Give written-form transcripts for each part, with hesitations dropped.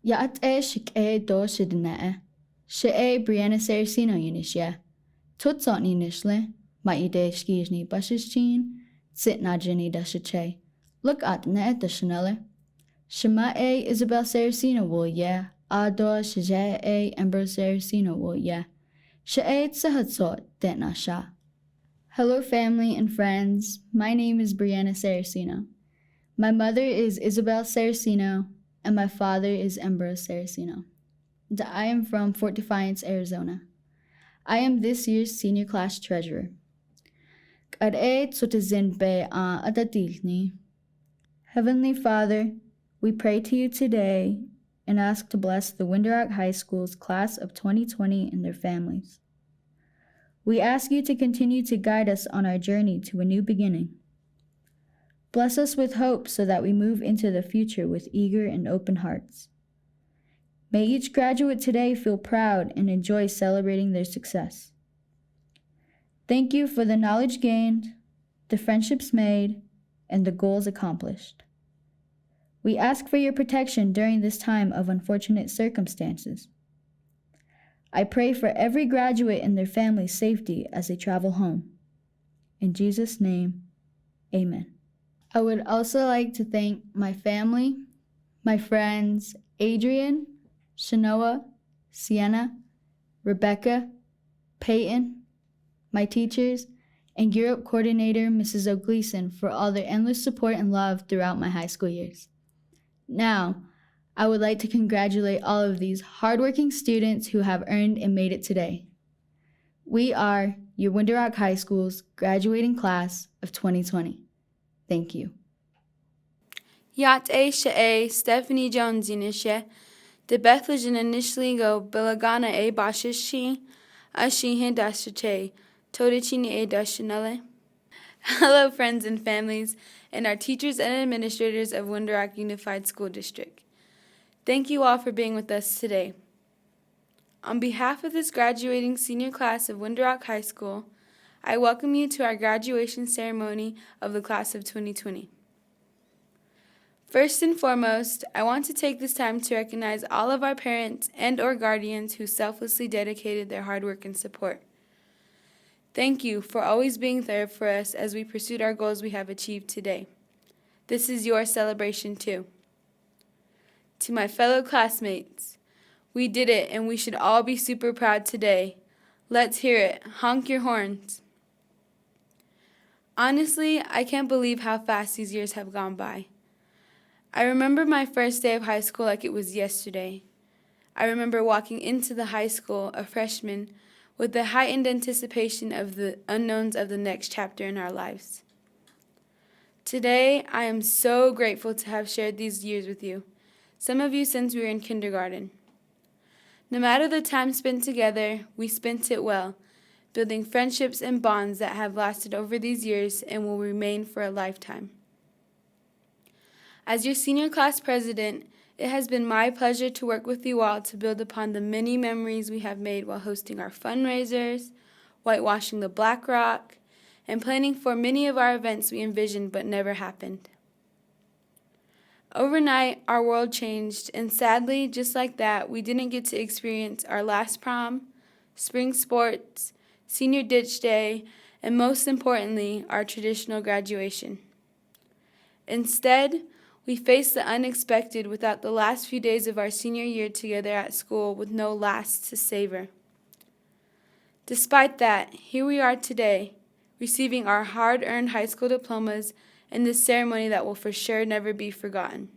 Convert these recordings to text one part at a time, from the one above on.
Yaat e shik e do shidna e. She e Brianna Saraceno unishya. Tutsot ni nishle. Ma ide skijni bashishchin. Sit na jini dashache. Look at ne dashanele. Shema e Isabel Saraceno wool yeah. Ado shaje e Ember Saraceno wool yeah. She e tsahatsot detna sha. Hello family and friends. My name is Brianna Saraceno. My mother is Isabel Saraceno, and my father is Ambrose Saraceno. And I am from Fort Defiance, Arizona. I am this year's senior class treasurer. Heavenly Father, we pray to you today and ask to bless the Window Rock High School's class of 2020 and their families. We ask you to continue to guide us on our journey to a new beginning. Bless us with hope so that we move into the future with eager and open hearts. May each graduate today feel proud and enjoy celebrating their success. Thank you for the knowledge gained, the friendships made, and the goals accomplished. We ask for your protection during this time of unfortunate circumstances. I pray for every graduate and their family's safety as they travel home. In Jesus' name, amen. I would also like to thank my family, my friends, Adrian, Shanoa, Sienna, Rebecca, Peyton, my teachers, and Europe coordinator, Mrs. O'Gleason, for all their endless support and love throughout my high school years. Now, I would like to congratulate all of these hardworking students who have earned and made it today. We are your Window Rock High School's graduating class of 2020. Thank you. Yat e she Stephanie Jones inishe. De Bethlehem initially go Bilagana e Bashishi, Ashihin Dashache, Todichini e Dashanele. Hello, friends and families, and our teachers and administrators of Window Rock Unified School District. Thank you all for being with us today. On behalf of this graduating senior class of Window Rock High School, I welcome you to our graduation ceremony of the class of 2020. First and foremost, I want to take this time to recognize all of our parents and or guardians who selflessly dedicated their hard work and support. Thank you for always being there for us as we pursued our goals we have achieved today. This is your celebration too. To my fellow classmates, we did it and we should all be super proud today. Let's hear it. Honk your horns. Honestly, I can't believe how fast these years have gone by. I remember my first day of high school like it was yesterday. I remember walking into the high school, a freshman, with the heightened anticipation of the unknowns of the next chapter in our lives. Today, I am so grateful to have shared these years with you, some of you since we were in kindergarten. No matter the time spent together, we spent it well, building friendships and bonds that have lasted over these years and will remain for a lifetime. As your senior class president, it has been my pleasure to work with you all to build upon the many memories we have made while hosting our fundraisers, whitewashing the Black Rock, and planning for many of our events we envisioned but never happened. Overnight, our world changed, and sadly, just like that, we didn't get to experience our last prom, spring sports, senior ditch day, and most importantly, our traditional graduation. Instead, we faced the unexpected without the last few days of our senior year together at school with no last to savor. Despite that, here we are today, receiving our hard-earned high school diplomas in this ceremony that will for sure never be forgotten.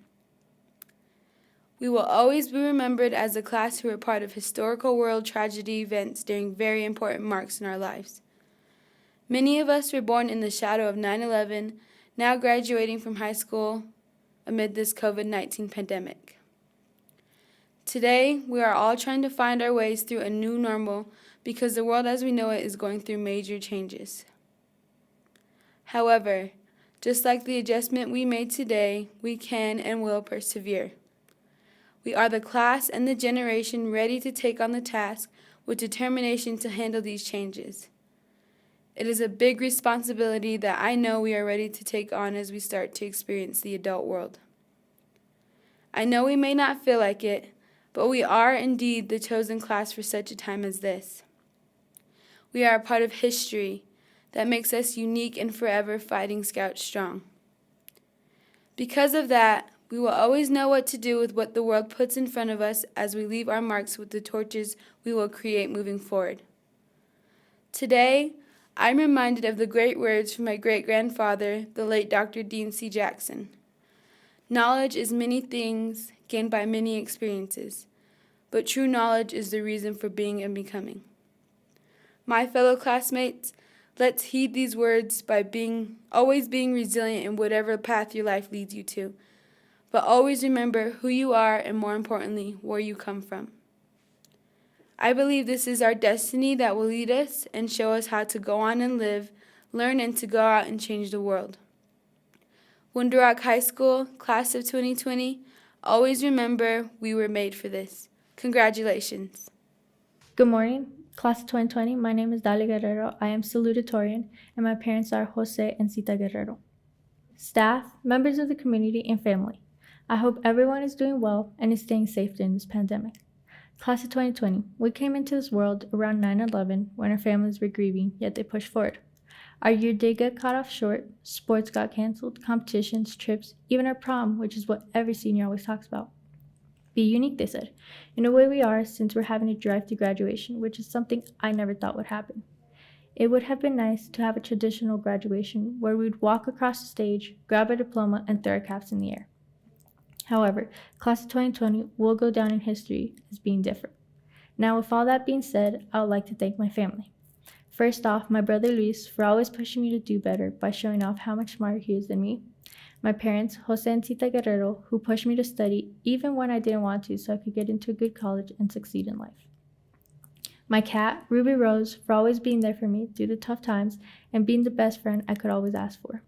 We will always be remembered as a class who were part of historical world tragedy events during very important marks in our lives. Many of us were born in the shadow of 9/11, now graduating from high school amid this COVID-19 pandemic. Today, we are all trying to find our ways through a new normal because the world as we know it is going through major changes. However, just like the adjustment we made today, we can and will persevere. We are the class and the generation ready to take on the task with determination to handle these changes. It is a big responsibility that I know we are ready to take on as we start to experience the adult world. I know we may not feel like it, but we are indeed the chosen class for such a time as this. We are a part of history that makes us unique and forever Fighting Scout strong. Because of that, we will always know what to do with what the world puts in front of us as we leave our marks with the torches we will create moving forward. Today, I'm reminded of the great words from my great-grandfather, the late Dr. Dean C. Jackson. Knowledge is many things gained by many experiences, but true knowledge is the reason for being and becoming. My fellow classmates, let's heed these words by always being resilient in whatever path your life leads you to. But always remember who you are and, more importantly, where you come from. I believe this is our destiny that will lead us and show us how to go on and live, learn, and to go out and change the world. Window Rock High School, class of 2020, always remember we were made for this. Congratulations. Good morning, class of 2020. My name is Darla Guerrero. I am salutatorian, and my parents are Jose and Cita Guerrero. Staff, members of the community, and family, I hope everyone is doing well and is staying safe during this pandemic. Class of 2020, we came into this world around 9/11 when our families were grieving, yet they pushed forward. Our year did get cut off short, sports got canceled, competitions, trips, even our prom, which is what every senior always talks about. Be unique, they said. In a way we are, since we're having to drive to graduation, which is something I never thought would happen. It would have been nice to have a traditional graduation where we'd walk across the stage, grab our diploma, and throw our caps in the air. However, class of 2020 will go down in history as being different. Now, with all that being said, I would like to thank my family. First off, my brother Luis for always pushing me to do better by showing off how much smarter he is than me. My parents, Jose and Cita Guerrero, who pushed me to study even when I didn't want to so I could get into a good college and succeed in life. My cat, Ruby Rose, for always being there for me through the tough times and being the best friend I could always ask for.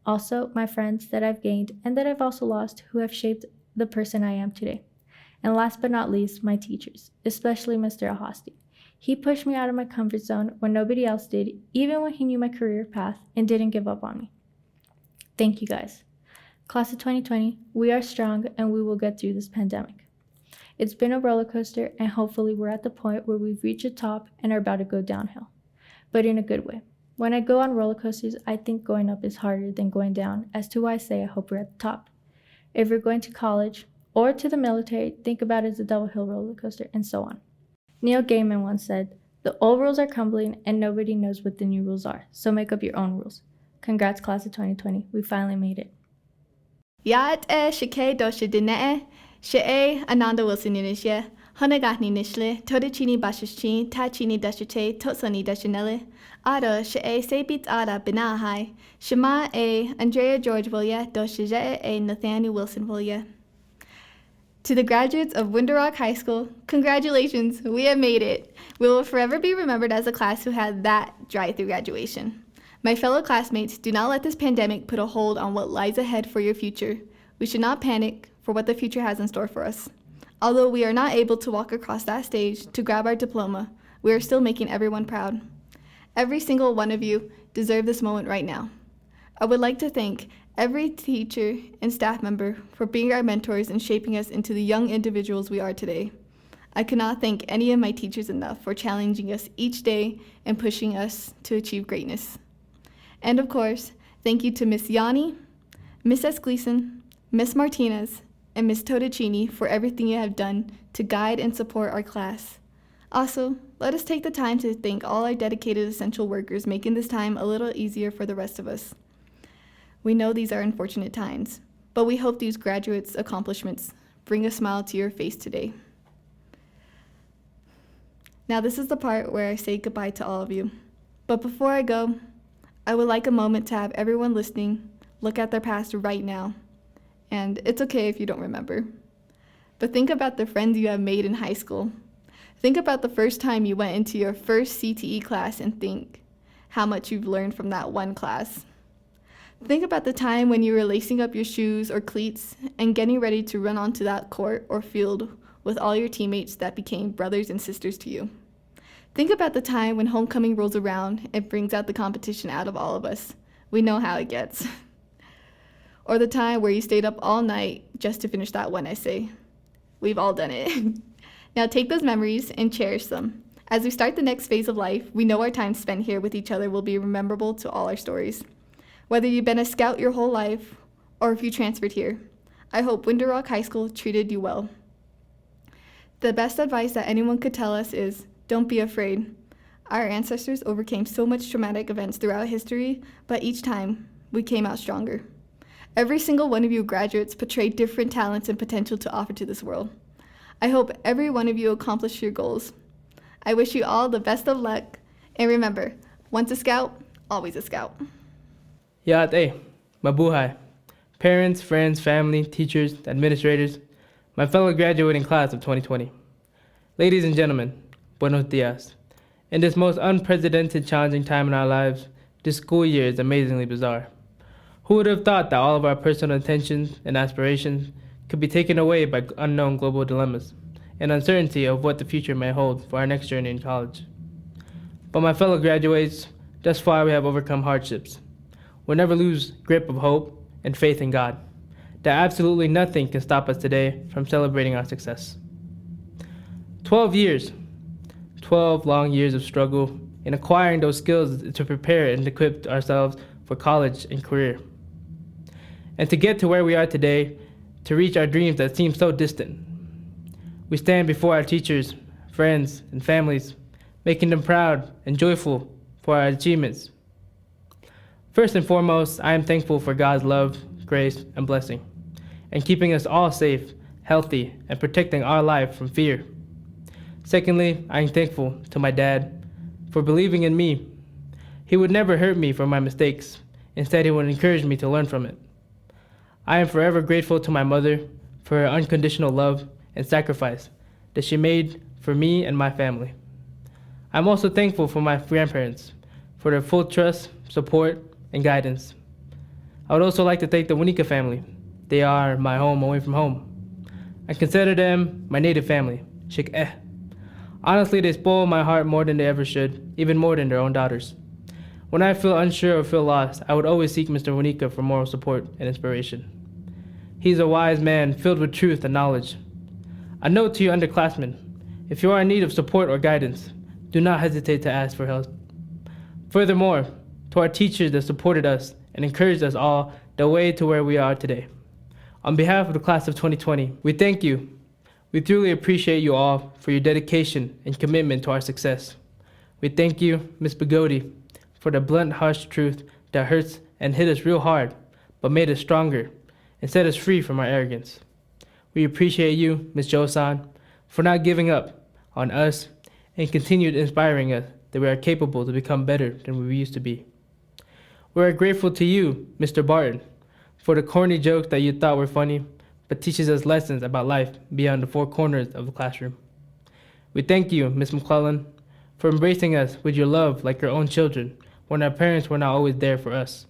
Also, my friends that I've gained and that I've also lost who have shaped the person I am today. And last but not least, my teachers, especially Mr. Ahosti. He pushed me out of my comfort zone when nobody else did, even when he knew my career path and didn't give up on me. Thank you guys. Class of 2020, we are strong and we will get through this pandemic. It's been a roller coaster and hopefully we're at the point where we've reached the top and are about to go downhill, but in a good way. When I go on roller coasters, I think going up is harder than going down, as to why I say I hope we're at the top. If you're going to college or to the military, think about it as a double hill roller coaster, and so on. Neil Gaiman once said, "The old rules are crumbling and nobody knows what the new rules are, so make up your own rules." Congrats, class of 2020. We finally made it. Yaat shike dosha dine she Ananda Wilson Inishye Honagahni Nishle Todachini Bashichin Tachini Dashache Totsoni Dashanelle Ada she Sabit Ada Binahai Shema Andrea George Vilya Doshaje Nathaniel Wilson Vilya. To the graduates of Window Rock High School, congratulations, we have made it. We will forever be remembered as a class who had that drive-through graduation. My fellow classmates, do not let this pandemic put a hold on what lies ahead for your future. We should not panic for what the future has in store for us. Although we are not able to walk across that stage to grab our diploma, we are still making everyone proud. Every single one of you deserve this moment right now. I would like to thank every teacher and staff member for being our mentors and shaping us into the young individuals we are today. I cannot thank any of my teachers enough for challenging us each day and pushing us to achieve greatness. And of course, thank you to Miss Yanni, Miss S. Gleason, Miss Martinez, and Miss Todachini for everything you have done to guide and support our class. Also, let us take the time to thank all our dedicated essential workers, making this time a little easier for the rest of us. We know these are unfortunate times, but we hope these graduates' accomplishments bring a smile to your face today. Now this is the part where I say goodbye to all of you. But before I go, I would like a moment to have everyone listening look at their past right now. And it's okay if you don't remember. But think about the friends you have made in high school. Think about the first time you went into your first CTE class and think how much you've learned from that one class. Think about the time when you were lacing up your shoes or cleats and getting ready to run onto that court or field with all your teammates that became brothers and sisters to you. Think about the time when homecoming rolls around and brings out the competition out of all of us. We know how it gets. Or the time where you stayed up all night just to finish that one essay. We've all done it. Now take those memories and cherish them. As we start the next phase of life, we know our time spent here with each other will be memorable to all our stories. Whether you've been a scout your whole life or if you transferred here, I hope Winter Rock High School treated you well. The best advice that anyone could tell us is, don't be afraid. Our ancestors overcame so much traumatic events throughout history, but each time, we came out stronger. Every single one of you graduates portrayed different talents and potential to offer to this world. I hope every one of you accomplished your goals. I wish you all the best of luck, and remember, once a scout, always a scout. Yate, mabuhay. Parents, friends, family, teachers, administrators, my fellow graduating class of 2020. Ladies and gentlemen, buenos dias. In this most unprecedented challenging time in our lives, this school year is amazingly bizarre. Who would have thought that all of our personal intentions and aspirations could be taken away by unknown global dilemmas and uncertainty of what the future may hold for our next journey in college? But my fellow graduates, thus far we have overcome hardships. We'll never lose grip of hope and faith in God, that absolutely nothing can stop us today from celebrating our success. 12 years, 12 long years of struggle in acquiring those skills to prepare and equip ourselves for college and career. And to get to where we are today, to reach our dreams that seem so distant. We stand before our teachers, friends, and families, making them proud and joyful for our achievements. First and foremost, I am thankful for God's love, grace, and blessing, and keeping us all safe, healthy, and protecting our life from fear. Secondly, I am thankful to my dad for believing in me. He would never hurt me for my mistakes. Instead, he would encourage me to learn from it. I am forever grateful to my mother for her unconditional love and sacrifice that she made for me and my family. I'm also thankful for my grandparents for their full trust, support, and guidance. I would also like to thank the Winika family. They are my home away from home. I consider them my native family, Shik. Honestly, they spoil my heart more than they ever should, even more than their own daughters. When I feel unsure or feel lost, I would always seek Mr. Winika for moral support and inspiration. He's a wise man filled with truth and knowledge. A note to you underclassmen, if you are in need of support or guidance, do not hesitate to ask for help. Furthermore, to our teachers that supported us and encouraged us all the way to where we are today. On behalf of the class of 2020, we thank you. We truly appreciate you all for your dedication and commitment to our success. We thank you, Ms. Bugodi, for the blunt, harsh truth that hurts and hit us real hard, but made us stronger and set us free from our arrogance. We appreciate you, Ms. Josan, for not giving up on us and continued inspiring us that we are capable to become better than we used to be. We are grateful to you, Mr. Barton, for the corny jokes that you thought were funny, but teaches us lessons about life beyond the four corners of the classroom. We thank you, Ms. McClellan, for embracing us with your love like your own children when our parents were not always there for us.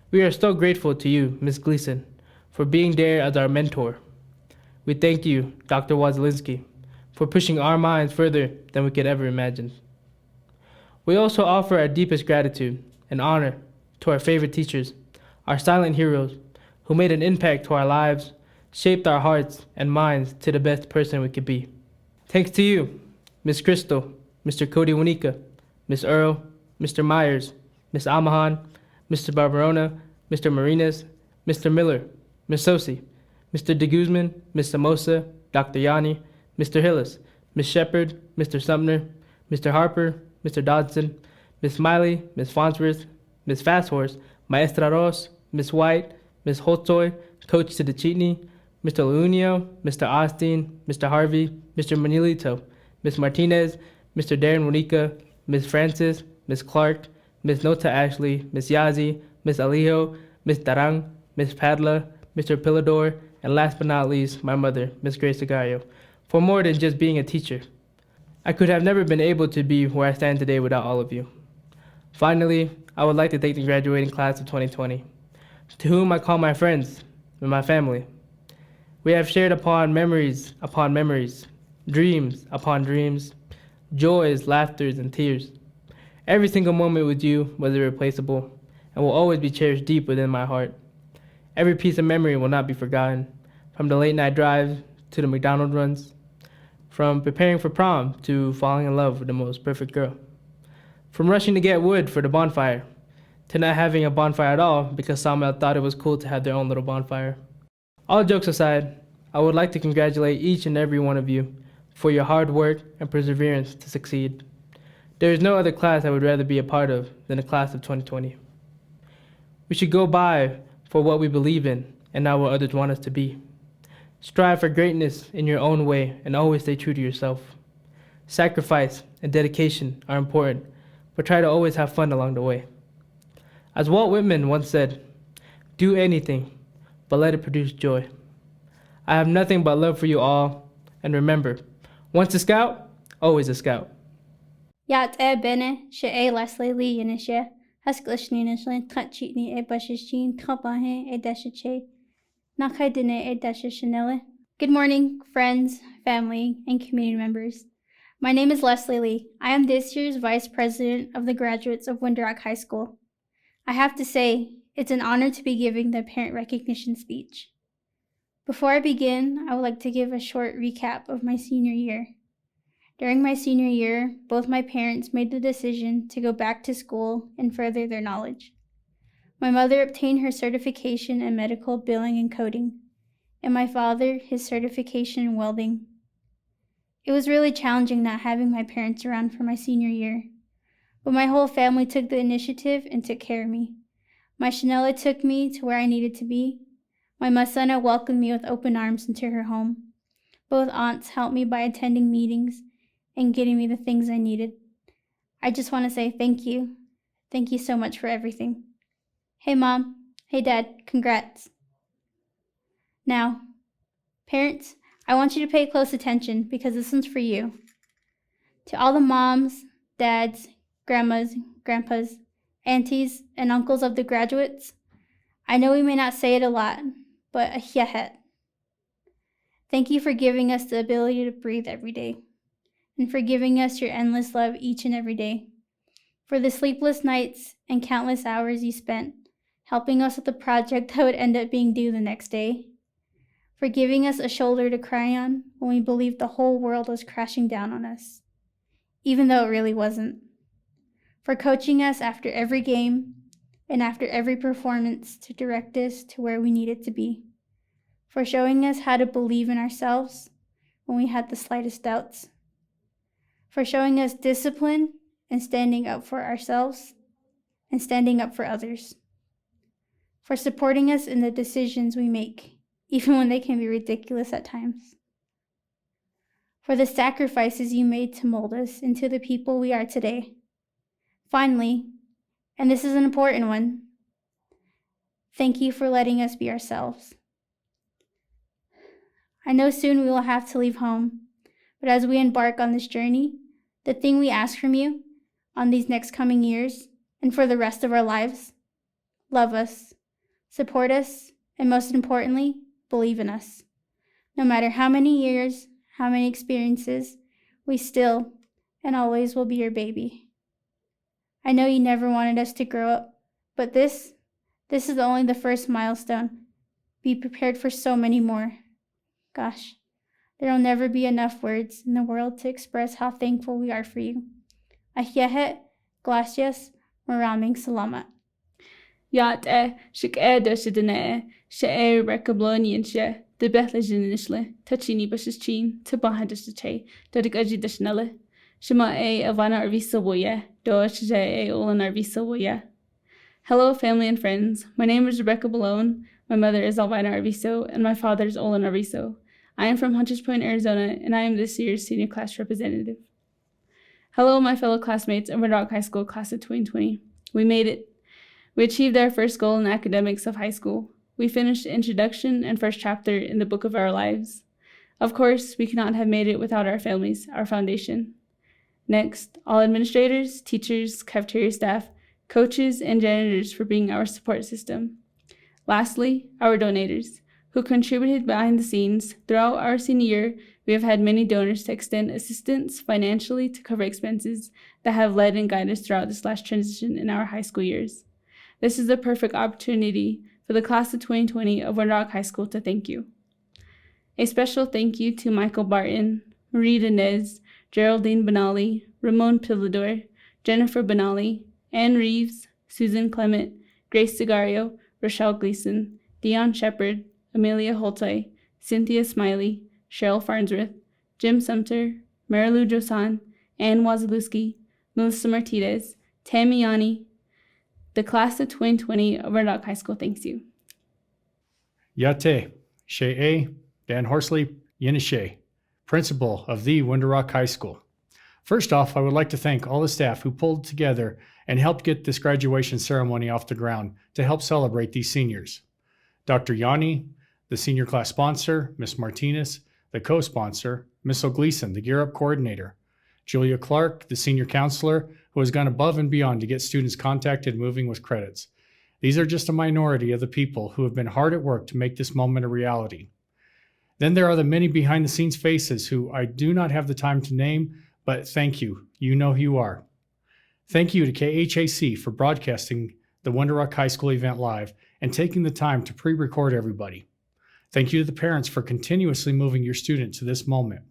We are so grateful to you, Ms. Gleason, for being there as our mentor. We thank you, Dr. Wazelinski, for pushing our minds further than we could ever imagine. We also offer our deepest gratitude and honor to our favorite teachers, our silent heroes, who made an impact to our lives, shaped our hearts and minds to the best person we could be. Thanks to you, Ms. Crystal, Mr. Cody Winika, Ms. Earl, Mr. Myers, Ms. Amahan, Mr. Barbarona, Mr. Marinas, Mr. Miller, Ms. Sosi, Mr. De Guzman, Ms. Samosa, Dr. Yanni, Mr. Hillis, Ms. Shepard, Mr. Sumner, Mr. Harper, Mr. Dodson, Ms. Smiley, Ms. Farnsworth, Ms. Fasthorse, Maestra Ross, Ms. White, Ms. Holtoy, Coach Sidachitni, Mr. Leunio, Mr. Austin, Mr. Harvey, Mr. Manilito, Ms. Martinez, Mr. Darren Winika, Ms. Francis, Ms. Clark, Ms. Nota Ashley, Ms. Yazi, Ms. Alijo, Ms. Tarang, Ms. Padla, Mr. Pilador, and last but not least, my mother, Ms. Grace Agario, for more than just being a teacher. I could have never been able to be where I stand today without all of you. Finally, I would like to thank the graduating class of 2020, to whom I call my friends and my family. We have shared upon memories, dreams upon dreams, joys, laughters, and tears. Every single moment with you was irreplaceable and will always be cherished deep within my heart. Every piece of memory will not be forgotten, from the late night drives to the McDonald's runs, from preparing for prom to falling in love with the most perfect girl, from rushing to get wood for the bonfire to not having a bonfire at all because Samuel thought it was cool to have their own little bonfire. All jokes aside, I would like to congratulate each and every one of you for your hard work and perseverance to succeed. There is no other class I would rather be a part of than the class of 2020. We should go by for what we believe in and not what others want us to be. Strive for greatness in your own way and always stay true to yourself. Sacrifice and dedication are important, but try to always have fun along the way. As Walt Whitman once said, do anything, but let it produce joy. I have nothing but love for you all, and remember, once a scout, always a scout. Yat bene, she Leslie Lee Yenisha, Hasklishninishlan, Tachitni Bashashin, Kapahe, Edeshache, Nakaidine Edesha. Good morning, friends, family, and community members. My name is Leslie Lee. I am this year's Vice President of the graduates of Winter Rock High School. I have to say, it's an honor to be giving the parent recognition speech. Before I begin, I would like to give a short recap of my senior year. During my senior year, both my parents made the decision to go back to school and further their knowledge. My mother obtained her certification in medical billing and coding, and my father his certification in welding. It was really challenging not having my parents around for my senior year, but my whole family took the initiative and took care of me. My Chanela took me to where I needed to be. My Masana welcomed me with open arms into her home. Both aunts helped me by attending meetings and getting me the things I needed. I just want to say thank you. Thank you so much for everything. Hey Mom, hey Dad, congrats. Now, parents, I want you to pay close attention because this one's for you. To all the moms, dads, grandmas, grandpas, aunties, and uncles of the graduates, I know we may not say it a lot, but ahyahet. Thank you for giving us the ability to breathe every day, and for giving us your endless love each and every day, for the sleepless nights and countless hours you spent helping us with the project that would end up being due the next day, for giving us a shoulder to cry on when we believed the whole world was crashing down on us, even though it really wasn't, for coaching us after every game and after every performance to direct us to where we needed to be, for showing us how to believe in ourselves when we had the slightest doubts, for showing us discipline and standing up for ourselves and standing up for others, for supporting us in the decisions we make, even when they can be ridiculous at times, for the sacrifices you made to mold us into the people we are today. Finally, and this is an important one, thank you for letting us be ourselves. I know soon we will have to leave home, but as we embark on this journey, the thing we ask from you on these next coming years and for the rest of our lives, love us, support us, and most importantly, believe in us. No matter how many years, how many experiences, we still and always will be your baby. I know you never wanted us to grow up, but this is only the first milestone. Be prepared for so many more. Gosh, there will never be enough words in the world to express how thankful we are for you. Ahyahet, gracias, maraming salamat. Yat shik doshidane, she rekablonian she, the Bethlehem Tachini Bashichin, Tabahadishache, Dodikaji Dashnelle, Shema Avana Arvisa Woya, Dosh Olan Arvisa Woya. Hello, family and friends. My name is Rebecca Balone. My mother is Alvina Arviso, and my father is Olan Arviso. I am from Hunters Point, Arizona, and I am this year's senior class representative. Hello, my fellow classmates of Red Rock High School class of 2020. We made it. We achieved our first goal in the academics of high school. We finished the introduction and first chapter in the book of our lives. Of course, we could not have made it without our families, our foundation. Next, all administrators, teachers, cafeteria staff, coaches, and janitors for being our support system. Lastly, our donators, who contributed behind the scenes. Throughout our senior year, we have had many donors to extend assistance financially to cover expenses that have led and guided us throughout this last transition in our high school years. This is the perfect opportunity for the class of 2020 of Winter Rock High School to thank you. A special thank you to Michael Barton, Marie Denez, Geraldine Benali, Ramon Pilador, Jennifer Benali, Ann Reeves, Susan Clement, Grace Segario, Rochelle Gleason, Dion Shepard, Amelia Holtoy, Cynthia Smiley, Cheryl Farnsworth, Jim Sumter, Marilu Josan, Ann Wazalewski, Melissa Martinez, Tammy Yanni. The class of 2020 of Winter Rock High School thanks you. Yate, She'e, Dan Horsley, Yenishe, Principal of the Winter Rock High School. First off, I would like to thank all the staff who pulled together and helped get this graduation ceremony off the ground to help celebrate these seniors. Dr. Yanni, the senior class sponsor, Ms. Martinez, the co-sponsor, Ms. O'Gleason, the Gear Up coordinator, Julia Clark, the senior counselor, who has gone above and beyond to get students contacted and moving with credits. These are just a minority of the people who have been hard at work to make this moment a reality. Then there are the many behind-the-scenes faces who I do not have the time to name, but thank you. You know who you are. Thank you to KHAC for broadcasting the Winter Rock High School event live and taking the time to pre-record everybody. Thank you to the parents for continuously moving your student to this moment.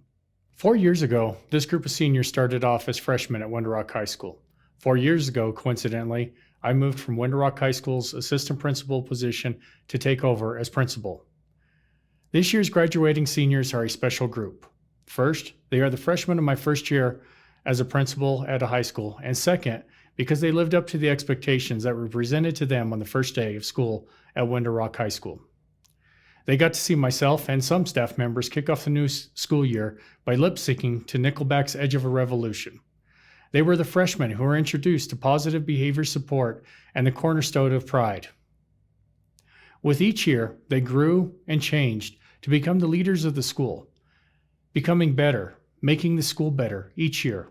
4 years ago, this group of seniors started off as freshmen at Winter Rock High School. 4 years ago, coincidentally, I moved from Winter Rock High School's assistant principal position to take over as principal. This year's graduating seniors are a special group. First, they are the freshmen of my first year as a principal at a high school, and second, because they lived up to the expectations that were presented to them on the first day of school at Winter Rock High School. They got to see myself and some staff members kick off the new school year by lip-syncing to Nickelback's Edge of a Revolution. They were the freshmen who were introduced to positive behavior support and the cornerstone of pride. With each year, they grew and changed to become the leaders of the school, becoming better, making the school better each year.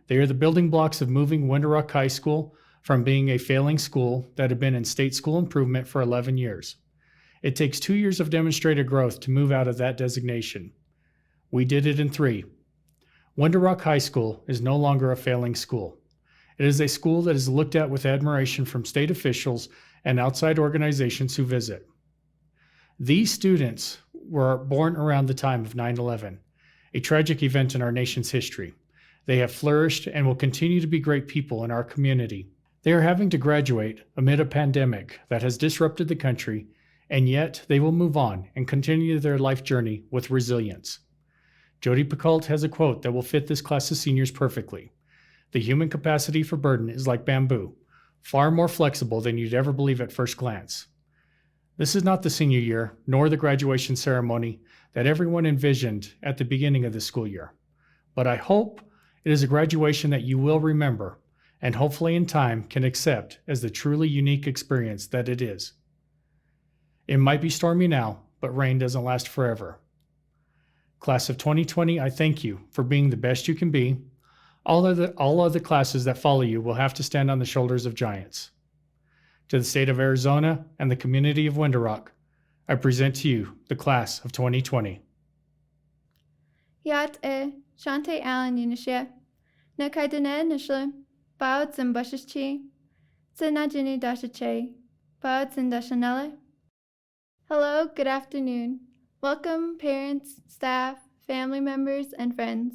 They are the building blocks of moving Winter Rock High School from being a failing school that had been in state school improvement for 11 years. It takes 2 years of demonstrated growth to move out of that designation. We did it in 3. Winter Rock High School is no longer a failing school. It is a school that is looked at with admiration from state officials and outside organizations who visit. These students were born around the time of 9/11, a tragic event in our nation's history. They have flourished and will continue to be great people in our community. They are having to graduate amid a pandemic that has disrupted the country, and yet they will move on and continue their life journey with resilience. Jody Picoult has a quote that will fit this class of seniors perfectly. The human capacity for burden is like bamboo, far more flexible than you'd ever believe at first glance. This is not the senior year, nor the graduation ceremony that everyone envisioned at the beginning of the school year. But I hope it is a graduation that you will remember, and hopefully in time can accept as the truly unique experience that it is. It might be stormy now, but rain doesn't last forever. Class of 2020, I thank you for being the best you can be. All other classes that follow you will have to stand on the shoulders of giants. To the state of Arizona and the community of Winter Rock, I present to you the class of 2020. Yat Shante Allen Unishe, Nakaidane Nishle, Bouts and Bushchi, Sinajini Dashache, Bouts and Dashanelle. Hello, good afternoon. Welcome, parents, staff, family members, and friends.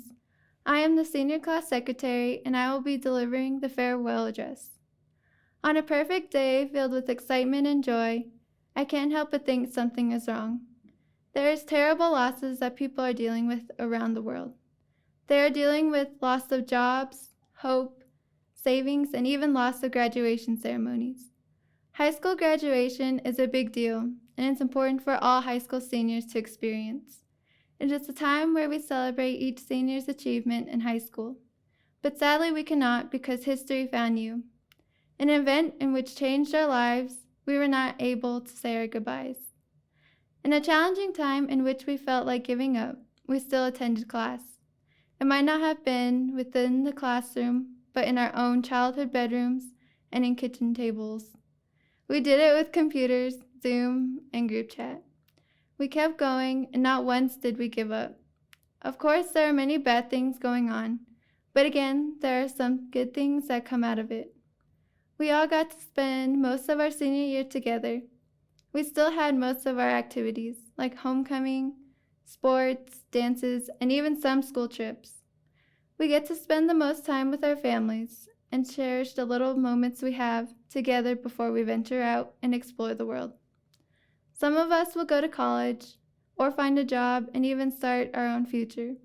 I am the senior class secretary, and I will be delivering the farewell address. On a perfect day filled with excitement and joy, I can't help but think something is wrong. There is terrible losses that people are dealing with around the world. They are dealing with loss of jobs, hope, savings, and even loss of graduation ceremonies. High school graduation is a big deal, and it's important for all high school seniors to experience. It is a time where we celebrate each senior's achievement in high school. But sadly, we cannot because history found you. An event in which changed our lives, we were not able to say our goodbyes. In a challenging time in which we felt like giving up, we still attended class. It might not have been within the classroom, but in our own childhood bedrooms and in kitchen tables. We did it with computers, Zoom, and group chat. We kept going, and not once did we give up. Of course, there are many bad things going on, but again, there are some good things that come out of it. We all got to spend most of our senior year together. We still had most of our activities, like homecoming, sports, dances, and even some school trips. We get to spend the most time with our families and cherish the little moments we have together before we venture out and explore the world. Some of us will go to college or find a job and even start our own future.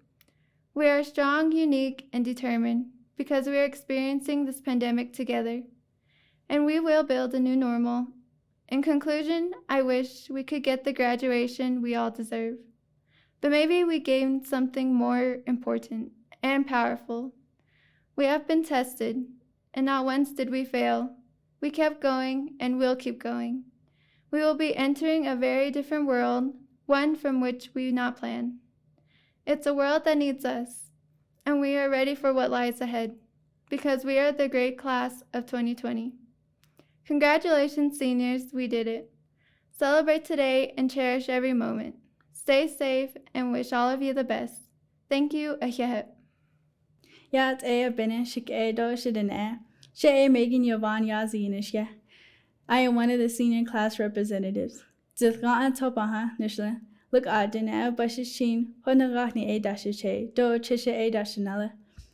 We are strong, unique, and determined because we are experiencing this pandemic together, and we will build a new normal. In conclusion, I wish we could get the graduation we all deserve, but maybe we gained something more important and powerful. We have been tested, and not once did we fail. We kept going and will keep going. We will be entering a very different world, one from which we not plan. It's a world that needs us, and we are ready for what lies ahead, because we are the great class of 2020. Congratulations, seniors, we did it. Celebrate today and cherish every moment. Stay safe and wish all of you the best. Thank you, Ahiahet. Yat e bene shik e do shidin e. She e Megan Yovan Yazi. I am one of the senior class representatives. Zithgan topaha nishla. Look at dinner bashishin, honagahni e dashiche, do chisha e dashinella.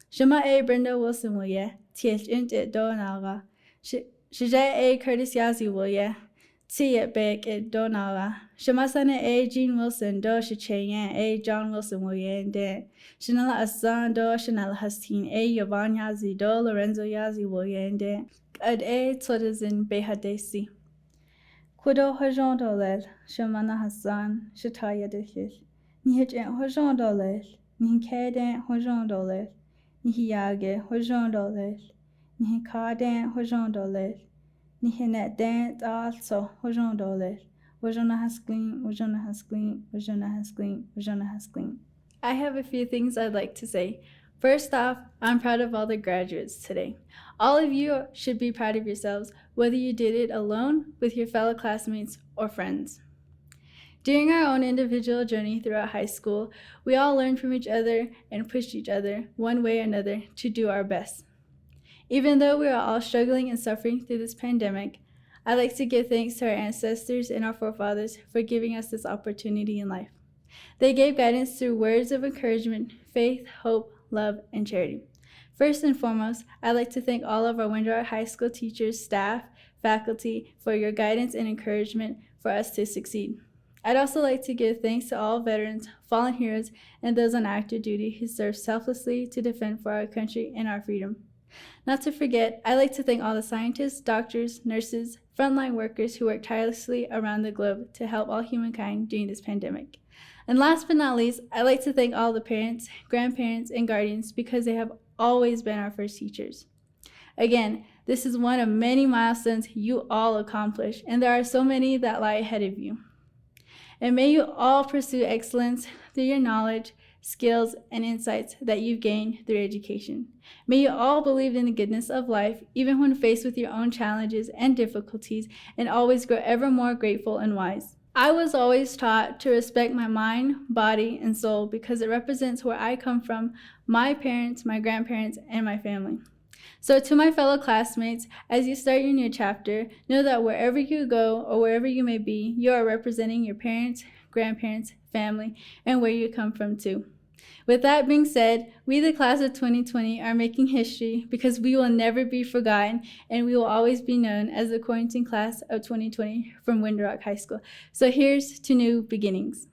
Shema e Brenda Wilson will ye, th int it do naga. Shija e Curtis Yazi will ye, t it bake it do naga. Shemasana e Jean Wilson do shiche e John Wilson will ye and de. Shanella Asan do Shanella Hastin e Yovan Yazi do Lorenzo Yazi will ye and de. Ad e totazin behadesi. Kudo hojon dolel, Shamana Hassan, Shataya dehil. Nihit en hojon dolel, Nihikeden hojon dolel, Nihiyage hojon dolel, Nihikaden hojon dolel, Nihinet den also hojon dolel, Wajona hasklin, Wajona hasklin, Wajona hasklin, Wajona hasklin. I have a few things I'd like to say. First off, I'm proud of all the graduates today. All of you should be proud of yourselves, whether you did it alone, with your fellow classmates, or friends. During our own individual journey throughout high school, we all learned from each other and pushed each other, one way or another, to do our best. Even though we are all struggling and suffering through this pandemic, I'd like to give thanks to our ancestors and our forefathers for giving us this opportunity in life. They gave guidance through words of encouragement, faith, hope, love, and charity. First and foremost, I'd like to thank all of our Windrock High School teachers, staff, faculty for your guidance and encouragement for us to succeed. I'd also like to give thanks to all veterans, fallen heroes, and those on active duty who serve selflessly to defend for our country and our freedom. Not to forget, I'd like to thank all the scientists, doctors, nurses, frontline workers who work tirelessly around the globe to help all humankind during this pandemic. And last but not least, I'd like to thank all the parents, grandparents, and guardians because they have always been our first teachers. Again, this is one of many milestones you all accomplish, and there are so many that lie ahead of you. And may you all pursue excellence through your knowledge, skills, and insights that you've gained through education. May you all believe in the goodness of life, even when faced with your own challenges and difficulties, and always grow ever more grateful and wise. I was always taught to respect my mind, body, and soul because it represents where I come from, my parents, my grandparents, and my family. So to my fellow classmates, as you start your new chapter, know that wherever you go or wherever you may be, you are representing your parents, grandparents, family, and where you come from too. With that being said, we, the class of 2020, are making history because we will never be forgotten and we will always be known as the quarantine class of 2020 from Windrock High School. So here's to new beginnings.